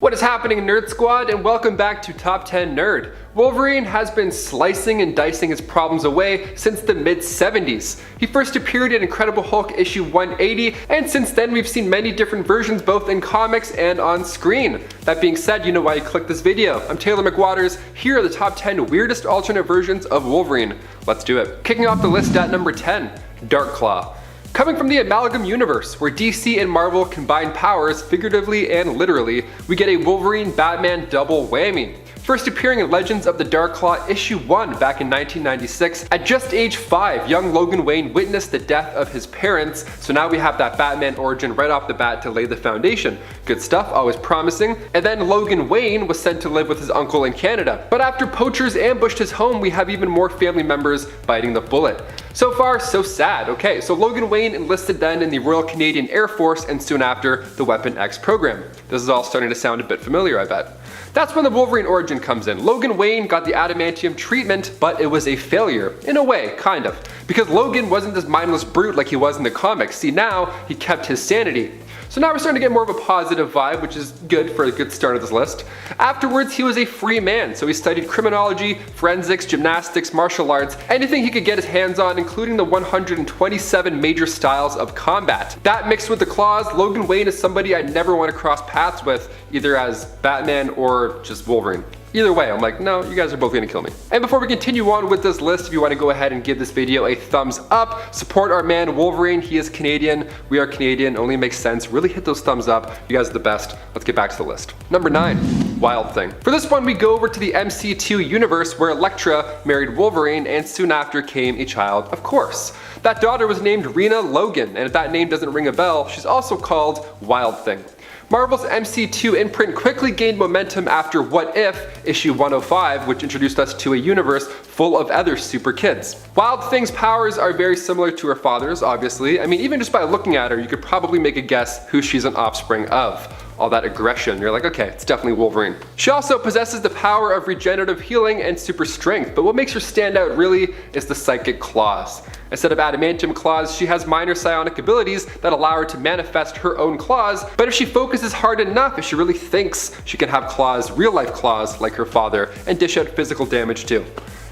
What is happening, Nerd Squad, and welcome back to Top 10 Nerd. Wolverine has been slicing and dicing his problems away since the mid-70s. He first appeared in Incredible Hulk issue 180, and since then we've seen many different versions both in comics and on screen. That being said, you know why you clicked this video. I'm Taylor McWaters. Here are the top 10 weirdest alternate versions of Wolverine. Let's do it. Kicking off the list at number 10, Darkclaw. Coming from the Amalgam universe, where DC and Marvel combine powers figuratively and literally, we get a Wolverine-Batman double whammy. First appearing in Legends of the Darkclaw issue 1 back in 1996, at just age 5, young Logan Wayne witnessed the death of his parents, so now we have that Batman origin right off the bat to lay the foundation. Good stuff, always promising. And then Logan Wayne was sent to live with his uncle in Canada. But after poachers ambushed his home, we have even more family members biting the bullet. So far, so sad. Okay, so Logan Wayne enlisted then in the Royal Canadian Air Force and soon after the Weapon X program. This is all starting to sound a bit familiar, I bet. That's when the Wolverine origin comes in. Logan Wayne got the adamantium treatment, but it was a failure. In a way, kind of. Because Logan wasn't this mindless brute like he was in the comics. See, now he kept his sanity. So now we're starting to get more of a positive vibe, which is good for a good start of this list. Afterwards, he was a free man, so he studied criminology, forensics, gymnastics, martial arts, anything he could get his hands on, including the 127 major styles of combat. That mixed with the claws, Logan Wayne is somebody I'd never want to cross paths with, either as Batman or just Wolverine. Either way, I'm like, no, you guys are both gonna kill me. And before we continue on with this list, if you want to go ahead and give this video a thumbs up, support our man Wolverine. He is Canadian, we are Canadian, only makes sense. Really hit those thumbs up. You guys are the best. Let's get back to the list. Number 9, Wild Thing. For this one, we go over to the MC2 universe where Elektra married Wolverine and soon after came a child, of course. That daughter was named Rena Logan, and if that name doesn't ring a bell, she's also called Wild Thing. Marvel's MC2 imprint quickly gained momentum after What If, issue 105, which introduced us to a universe full of other super kids. Wild Thing's powers are very similar to her father's, obviously. I mean, even just by looking at her, you could probably make a guess who she's an offspring of. All that aggression, you're like, okay, it's definitely Wolverine. She also possesses the power of regenerative healing and super strength, but what makes her stand out really is the psychic claws. Instead of adamantium claws, she has minor psionic abilities that allow her to manifest her own claws, but if she focuses hard enough, if she really thinks, she can have claws, real life claws like her father, and dish out physical damage too.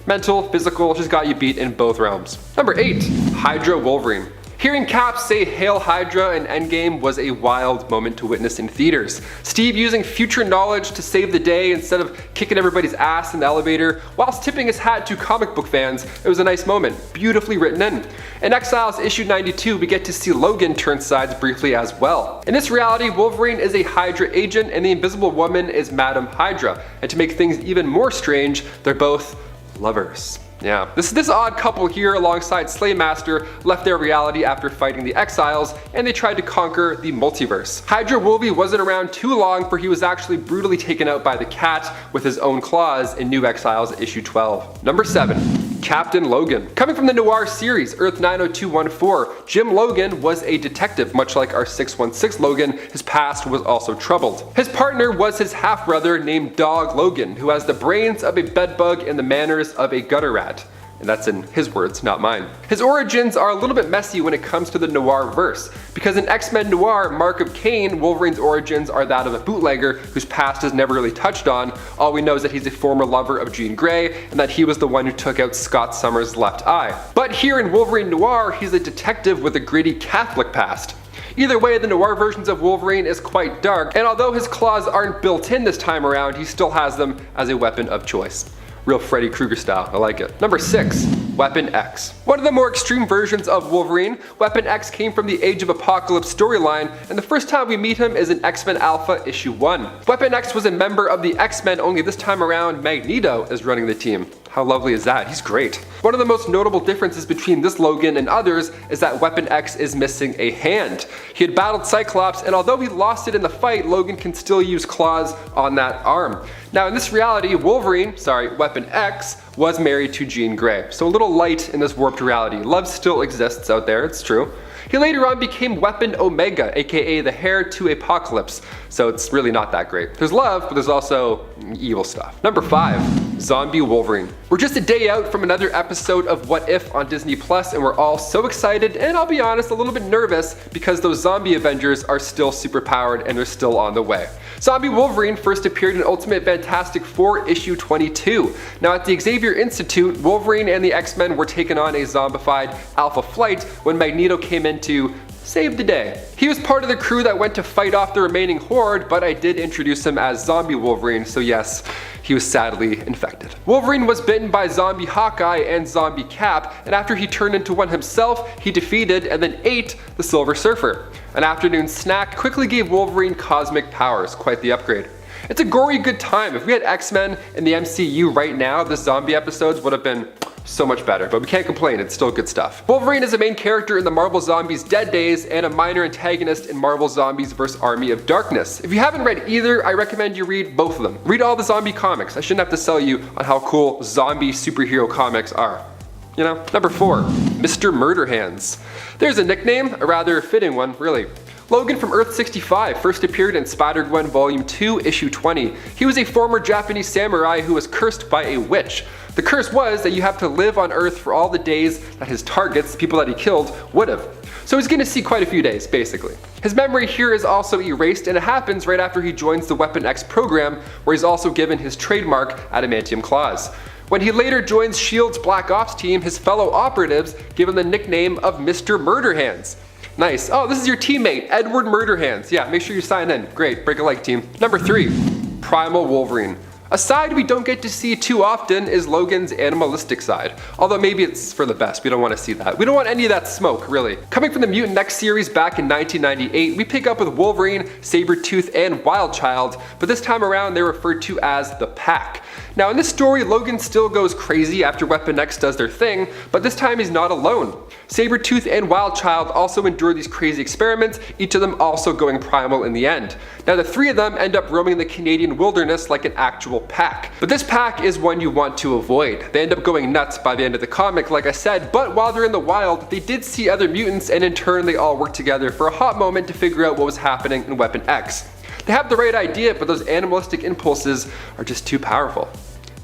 Mental, physical, she's got you beat in both realms. Number 8, Hydra Wolverine. Hearing Cap say Hail Hydra in Endgame was a wild moment to witness in theaters. Steve using future knowledge to save the day instead of kicking everybody's ass in the elevator, whilst tipping his hat to comic book fans. It was a nice moment, beautifully written in. In Exiles issue 92, we get to see Logan turn sides briefly as well. In this reality, Wolverine is a Hydra agent and the Invisible Woman is Madam Hydra. And to make things even more strange, they're both lovers. Yeah, this odd couple here alongside Slaymaster left their reality after fighting the Exiles, and they tried to conquer the multiverse. Hydra Wolvie wasn't around too long, for he was actually brutally taken out by the Cat with his own claws in New Exiles issue 12. Number 7. Captain Logan. Coming from the Noir series, Earth 90214, Jim Logan was a detective, much like our 616 Logan. His past was also troubled. His partner was his half-brother named Dog Logan, who has the brains of a bedbug and the manners of a gutter rat. And that's in his words, not mine. His origins are a little bit messy when it comes to the Noir verse, because in X-Men Noir, Mark of Cain, Wolverine's origins are that of a bootlegger whose past is never really touched on. All we know is that he's a former lover of Jean Grey, and that he was the one who took out Scott Summers' left eye. But here in Wolverine Noir, he's a detective with a gritty Catholic past. Either way, the Noir versions of Wolverine is quite dark, and although his claws aren't built in this time around, he still has them as a weapon of choice. Real Freddy Krueger style, I like it. Number 6, Weapon X. One of the more extreme versions of Wolverine, Weapon X came from the Age of Apocalypse storyline, and the first time we meet him is in X-Men Alpha issue 1. Weapon X was a member of the X-Men, only this time around Magneto is running the team. How lovely is that? He's great. One of the most notable differences between this Logan and others is that Weapon X is missing a hand. He had battled Cyclops, and although he lost it in the fight, Logan can still use claws on that arm. Now in this reality, Weapon X was married to Jean Grey, so a little light in this warped reality. Love still exists out there, it's true. He later on became Weapon Omega, aka the heir to Apocalypse, so it's really not that great. There's love, but there's also evil stuff. Number 5. Zombie Wolverine. We're just a day out from another episode of What If on Disney Plus, and we're all so excited, and I'll be honest, a little bit nervous because those zombie Avengers are still super powered and they're still on the way. Zombie Wolverine first appeared in Ultimate Fantastic Four issue 22. Now at the Xavier Institute, Wolverine and the X-Men were taking on a zombified Alpha Flight when Magneto came in to save the day. He was part of the crew that went to fight off the remaining horde, but I did introduce him as Zombie Wolverine, so yes, he was sadly infected. Wolverine was bitten by Zombie Hawkeye and Zombie Cap, and after he turned into one himself, he defeated and then ate the Silver Surfer. An afternoon snack quickly gave Wolverine cosmic powers, quite the upgrade. It's a gory good time. If we had X-Men in the MCU right now, the zombie episodes would have been so much better, but we can't complain, it's still good stuff. Wolverine is a main character in the Marvel Zombies Dead Days and a minor antagonist in Marvel Zombies vs. Army of Darkness. If you haven't read either, I recommend you read both of them. Read all the zombie comics. I shouldn't have to sell you on how cool zombie superhero comics are. You know? Number 4. Mr. Murder Hands. There's a nickname, a rather fitting one, really. Logan from Earth 65 first appeared in Spider-Gwen Volume 2, Issue 20. He was a former Japanese samurai who was cursed by a witch. The curse was that you have to live on Earth for all the days that his targets, the people that he killed, would have. So he's gonna see quite a few days, basically. His memory here is also erased, and it happens right after he joins the Weapon X program, where he's also given his trademark adamantium claws. When he later joins S.H.I.E.L.D.'s Black Ops team, his fellow operatives give him the nickname of Mr. Murder Hands. Nice. Oh, this is your teammate, Edward Murderhands. Yeah, make sure you sign in. Great, break a like, team. Number 3, Primal Wolverine. A side we don't get to see too often is Logan's animalistic side. Although maybe it's for the best, we don't want to see that. We don't want any of that smoke, really. Coming from the Mutant X series back in 1998, we pick up with Wolverine, Sabretooth, and Wildchild, but this time around they're referred to as the Pack. Now in this story, Logan still goes crazy after Weapon X does their thing, but this time he's not alone. Sabretooth and Wildchild also endure these crazy experiments, each of them also going primal in the end. Now the 3 of them end up roaming the Canadian wilderness like an actual pack. But this pack is one you want to avoid. They end up going nuts by the end of the comic, like I said, but while they're in the wild, they did see other mutants, and in turn they all worked together for a hot moment to figure out what was happening in Weapon X. They have the right idea, but those animalistic impulses are just too powerful.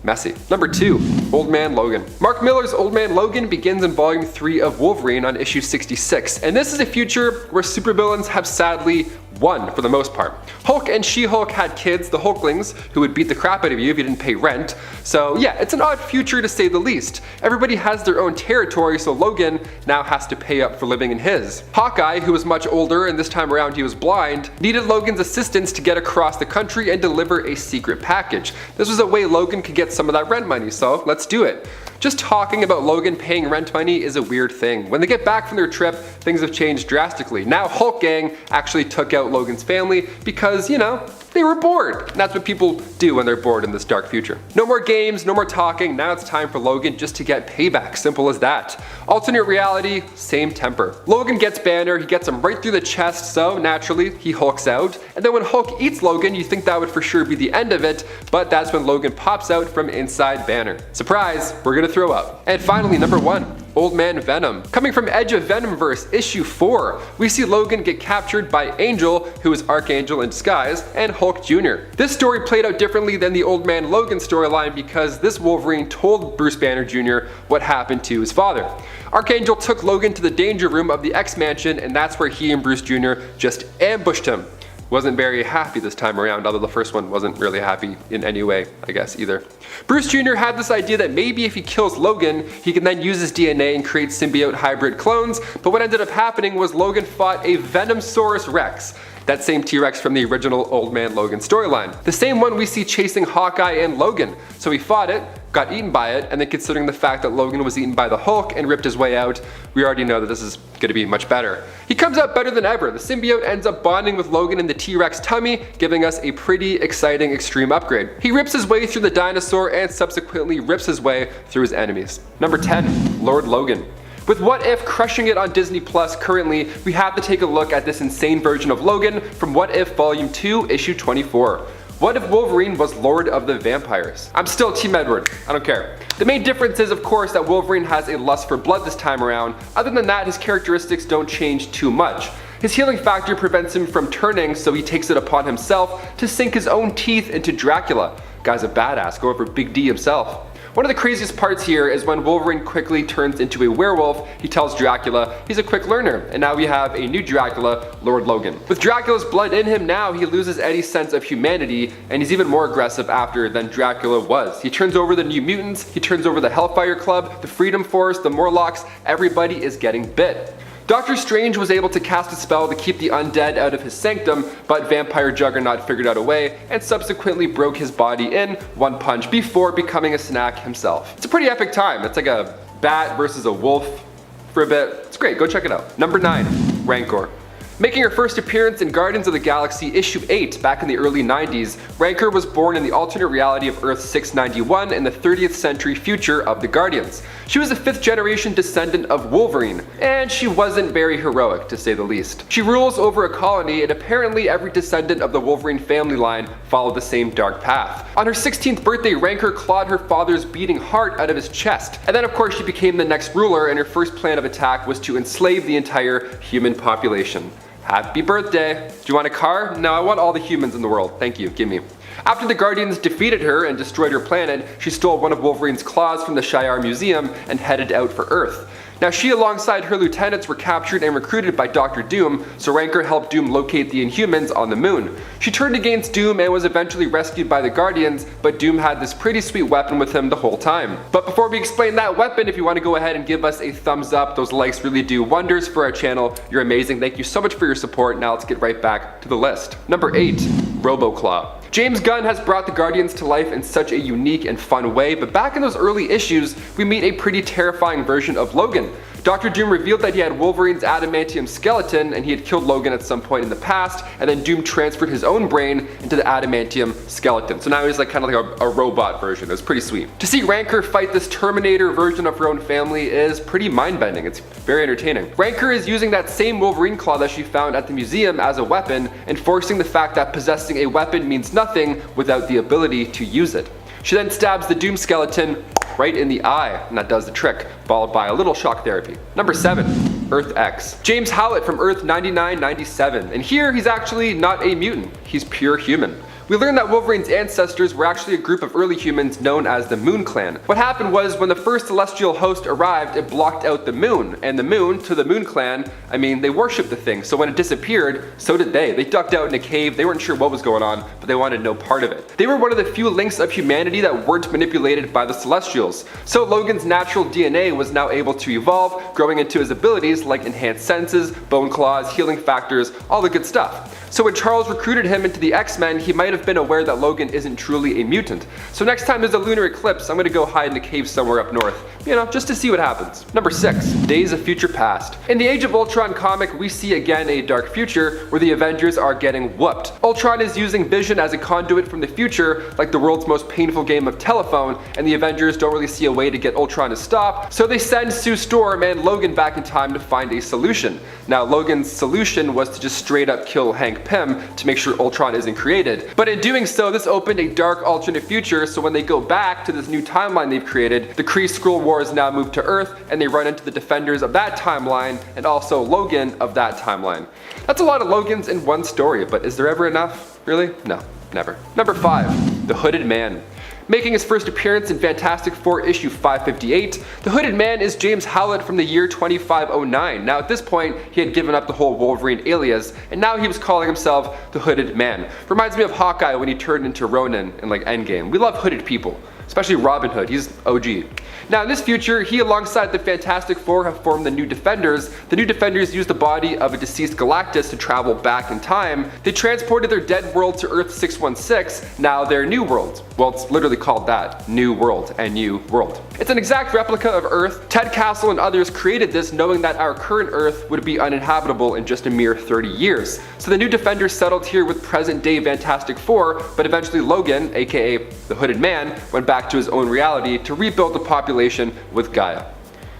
Messy. Number 2, Old Man Logan. Mark Millar's Old Man Logan begins in Volume 3 of Wolverine on issue 66, and this is a future where supervillains have sadly won for the most part. Hulk and She-Hulk had kids, the Hulklings, who would beat the crap out of you if you didn't pay rent. So yeah, it's an odd future to say the least. Everybody has their own territory, so Logan now has to pay up for living in his. Hawkeye, who was much older and this time around he was blind, needed Logan's assistance to get across the country and deliver a secret package. This was a way Logan could get some of that rent money, so let's do it. Just talking about Logan paying rent money is a weird thing. When they get back from their trip, things have changed drastically. Now Hulk Gang actually took out Logan's family because, you know, they were bored. And that's what people do when they're bored in this dark future. No more games, no more talking. Now it's time for Logan just to get payback. Simple as that. Alternate reality, same temper. Logan gets Banner, he gets him right through the chest, so naturally he hulks out. And then when Hulk eats Logan, you think that would for sure be the end of it, but that's when Logan pops out from inside Banner. Surprise, we're gonna throw up. And finally, number 1. Old Man Venom. Coming from Edge of Venomverse issue 4, we see Logan get captured by Angel, who is Archangel in disguise, and Hulk Jr. This story played out differently than the Old Man Logan storyline because this Wolverine told Bruce Banner Jr. what happened to his father. Archangel took Logan to the danger room of the X-Mansion, and that's where he and Bruce Jr. just ambushed him. Wasn't very happy this time around, although the first one wasn't really happy in any way, I guess, either. Bruce Jr. had this idea that maybe if he kills Logan, he can then use his DNA and create symbiote hybrid clones, but what ended up happening was Logan fought a Venomsaurus Rex, that same T-Rex from the original Old Man Logan storyline. The same one we see chasing Hawkeye and Logan. So he fought it, got eaten by it, and then considering the fact that Logan was eaten by the Hulk and ripped his way out, we already know that this is gonna be much better. He comes out better than ever. The symbiote ends up bonding with Logan in the T-Rex tummy, giving us a pretty exciting extreme upgrade. He rips his way through the dinosaur and subsequently rips his way through his enemies. Number 10, Lord Logan. With What If crushing it on Disney Plus currently, we have to take a look at this insane version of Logan from What If Volume 2, Issue 24. What if Wolverine was Lord of the Vampires? I'm still Team Edward, I don't care. The main difference is, of course, that Wolverine has a lust for blood this time around. Other than that, his characteristics don't change too much. His healing factor prevents him from turning, so he takes it upon himself to sink his own teeth into Dracula. Guy's a badass, go over Big D himself. One of the craziest parts here is when Wolverine quickly turns into a werewolf. He tells Dracula he's a quick learner, and now we have a new Dracula, Lord Logan. With Dracula's blood in him now, he loses any sense of humanity, and he's even more aggressive after than Dracula was. He turns over the New Mutants, he turns over the Hellfire Club, the Freedom Force, the Morlocks, everybody is getting bit. Doctor Strange was able to cast a spell to keep the undead out of his sanctum, but Vampire Juggernaut figured out a way and subsequently broke his body in one punch before becoming a snack himself. It's a pretty epic time. It's like a bat versus a wolf for a bit. It's great, go check it out. Number 9, Rancor. Making her first appearance in Guardians of the Galaxy issue 8 back in the early 90s, Rancor was born in the alternate reality of Earth 691 in the 30th century future of the Guardians. She was a 5th generation descendant of Wolverine, and she wasn't very heroic to say the least. She rules over a colony, and apparently every descendant of the Wolverine family line followed the same dark path. On her 16th birthday, Rancor clawed her father's beating heart out of his chest, and then of course she became the next ruler, and her first plan of attack was to enslave the entire human population. Happy birthday! Do you want a car? No, I want all the humans in the world. Thank you, give me. After the Guardians defeated her and destroyed her planet, she stole one of Wolverine's claws from the Shi'ar Museum and headed out for Earth. Now she alongside her lieutenants were captured and recruited by Dr. Doom, so Rancor helped Doom locate the Inhumans on the moon. She turned against Doom and was eventually rescued by the Guardians, but Doom had this pretty sweet weapon with him the whole time. But before we explain that weapon, if you want to go ahead and give us a thumbs up, those likes really do wonders for our channel. You're amazing, thank you so much for your support. Now let's get right back to the list. Number 8, RoboClaw. James Gunn has brought the Guardians to life in such a unique and fun way, but back in those early issues, we meet a pretty terrifying version of Logan. Dr. Doom revealed that he had Wolverine's adamantium skeleton and he had killed Logan at some point in the past, and then Doom transferred his own brain into the adamantium skeleton. So now he's like kind of like a robot version. It was pretty sweet. To see Rancor fight this Terminator version of her own family is pretty mind-bending. It's very entertaining. Rancor is using that same Wolverine claw that she found at the museum as a weapon, enforcing the fact that possessing a weapon means nothing without the ability to use it. She then stabs the Doom skeleton right in the eye, and that does the trick, followed by a little shock therapy. Number 7, Earth X. James Howlett from Earth 9997, and here he's actually not a mutant, he's pure human. We learned that Wolverine's ancestors were actually a group of early humans known as the Moon Clan. What happened was when the first celestial host arrived, it blocked out the moon, and the moon, to the Moon Clan, I mean, they worshipped the thing, so when it disappeared, so did they. They ducked out in a cave, they weren't sure what was going on, but they wanted no part of it. They were one of the few links of humanity that weren't manipulated by the Celestials, so Logan's natural DNA was now able to evolve, growing into his abilities like enhanced senses, bone claws, healing factors, all the good stuff. So when Charles recruited him into the X-Men, he might have been aware that Logan isn't truly a mutant. So next time there's a lunar eclipse, I'm gonna go hide in a cave somewhere up north, you know, just to see what happens. Number 6, Days of Future Past. In the Age of Ultron comic, we see again a dark future where the Avengers are getting whooped. Ultron is using Vision as a conduit from the future, like the world's most painful game of telephone, and the Avengers don't really see a way to get Ultron to stop, so they send Sue Storm and Logan back in time to find a solution. Now Logan's solution was to just straight up kill Hank Pym to make sure Ultron isn't created. But in doing so, this opened a dark alternate future, so when they go back to this new timeline they've created, the Kree-Skrull Wars now move to Earth, and they run into the Defenders of that timeline, and also Logan of that timeline. That's a lot of Logans in one story, but is there ever enough? Really? No, never. Number 5, The Hooded Man. Making his first appearance in Fantastic Four issue 558, the Hooded Man is James Howlett from the year 2509. Now at this point, he had given up the whole Wolverine alias, and now he was calling himself the Hooded Man. Reminds me of Hawkeye when he turned into Ronin in like Endgame. We love hooded people, especially Robin Hood, he's OG. Now in this future, he alongside the Fantastic Four have formed the New Defenders. The New Defenders use the body of a deceased Galactus to travel back in time. They transported their dead world to Earth 616, now their new world. Well, it's literally called that, New World, NU World. It's an exact replica of Earth. Ted Castle and others created this knowing that our current Earth would be uninhabitable in just a mere 30 years. So the New Defenders settled here with present day Fantastic Four, but eventually Logan, aka the Hooded Man, went back to his own reality to rebuild the population with Gaia.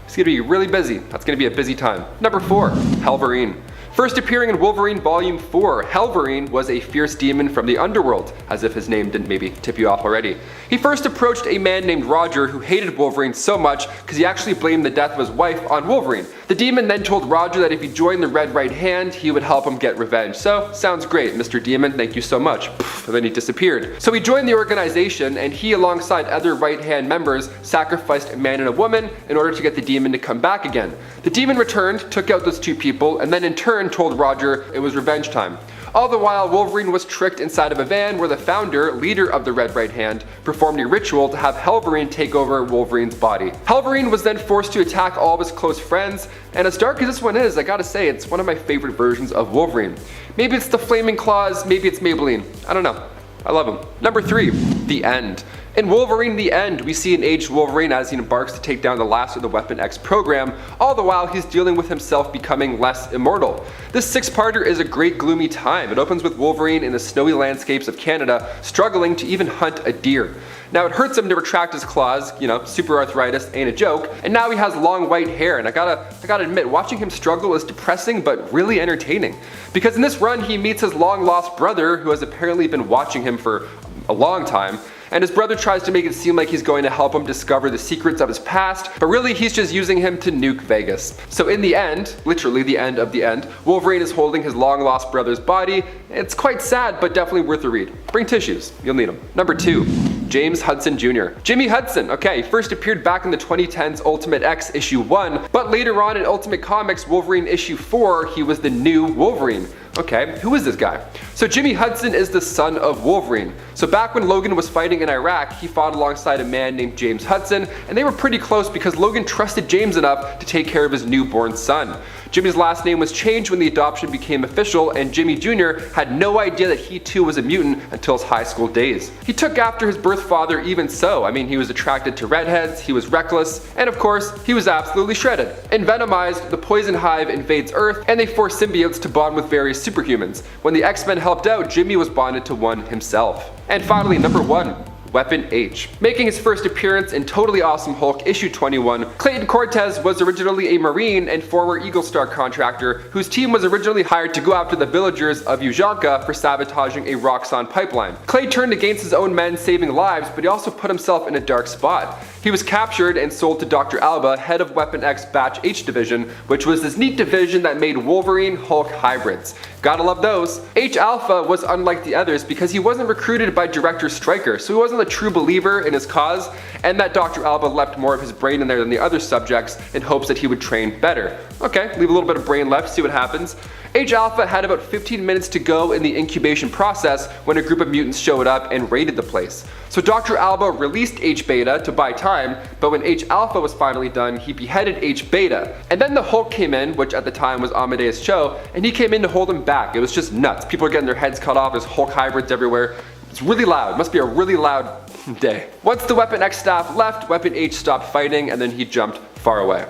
It's gonna be really busy. That's gonna be a busy time. Number 4, Wolverine. First appearing in Wolverine Volume 4, Helverine was a fierce demon from the underworld, as if his name didn't maybe tip you off already. He first approached a man named Roger who hated Wolverine so much because he actually blamed the death of his wife on Wolverine. The demon then told Roger that if he joined the Red Right Hand, he would help him get revenge. So, sounds great, Mr. Demon, thank you so much. And then he disappeared. So he joined the organization, and he, alongside other Right Hand members, sacrificed a man and a woman in order to get the demon to come back again. The demon returned, took out those two people, and then in turn told Roger it was revenge time. All the while, Wolverine was tricked inside of a van where the founder, leader of the Red Right Hand, performed a ritual to have Helverine take over Wolverine's body. Helverine was then forced to attack all of his close friends, and as dark as this one is, I gotta say, it's one of my favorite versions of Wolverine. Maybe it's the Flaming Claws, maybe it's Maybelline, I don't know. I love him. Number 3, The End. In Wolverine The End, we see an aged Wolverine as he embarks to take down the last of the Weapon X program, all the while he's dealing with himself becoming less immortal. This six-parter is a great gloomy time. It opens with Wolverine in the snowy landscapes of Canada, struggling to even hunt a deer. Now it hurts him to retract his claws, super arthritis ain't a joke, and now he has long white hair, and I gotta admit, watching him struggle is depressing but really entertaining. Because in this run he meets his long lost brother who has apparently been watching him for a long time, and his brother tries to make it seem like he's going to help him discover the secrets of his past, but really he's just using him to nuke Vegas. So in the end, literally the end of the end, Wolverine is holding his long lost brother's body. It's quite sad, but definitely worth a read. Bring tissues, you'll need them. Number 2, James Hudson Jr. Jimmy Hudson, okay, he first appeared back in the 2010s Ultimate X issue 1, but later on in Ultimate Comics Wolverine issue 4, he was the new Wolverine. Okay, who is this guy? So Jimmy Hudson is the son of Wolverine. So back when Logan was fighting in Iraq, he fought alongside a man named James Hudson, and they were pretty close because Logan trusted James enough to take care of his newborn son. Jimmy's last name was changed when the adoption became official, and Jimmy Jr. had no idea that he too was a mutant until his high school days. He took after his birth father even so. I mean, he was attracted to redheads, he was reckless, and of course, he was absolutely shredded. In Venomized, the Poison Hive invades Earth, and they force symbiotes to bond with various superhumans. When the X-Men helped out, Jimmy was bonded to one himself. And finally, number 1. Weapon H. Making his first appearance in Totally Awesome Hulk issue 21, Clayton Cortez was originally a Marine and former Eagle Star contractor whose team was originally hired to go after the villagers of Ujanka for sabotaging a Roxxon pipeline. Clay turned against his own men, saving lives, but he also put himself in a dark spot. He was captured and sold to Dr. Alba, head of Weapon X Batch H Division, which was this neat division that made Wolverine Hulk hybrids. Gotta love those. H-Alpha was unlike the others because he wasn't recruited by Director Stryker, so he wasn't a true believer in his cause, and that Dr. Alba left more of his brain in there than the other subjects in hopes that he would train better. Okay, leave a little bit of brain left, see what happens. H-Alpha had about 15 minutes to go in the incubation process when a group of mutants showed up and raided the place. So Dr. Alba released H-Beta to buy time, but when H-Alpha was finally done, he beheaded H-Beta. And then the Hulk came in, which at the time was Amadeus Cho, and he came in to hold him back. It was just nuts. People are getting their heads cut off, there's Hulk hybrids everywhere. It's really loud, it must be a really loud day. Once the Weapon X staff left, Weapon H stopped fighting, and then he jumped far away.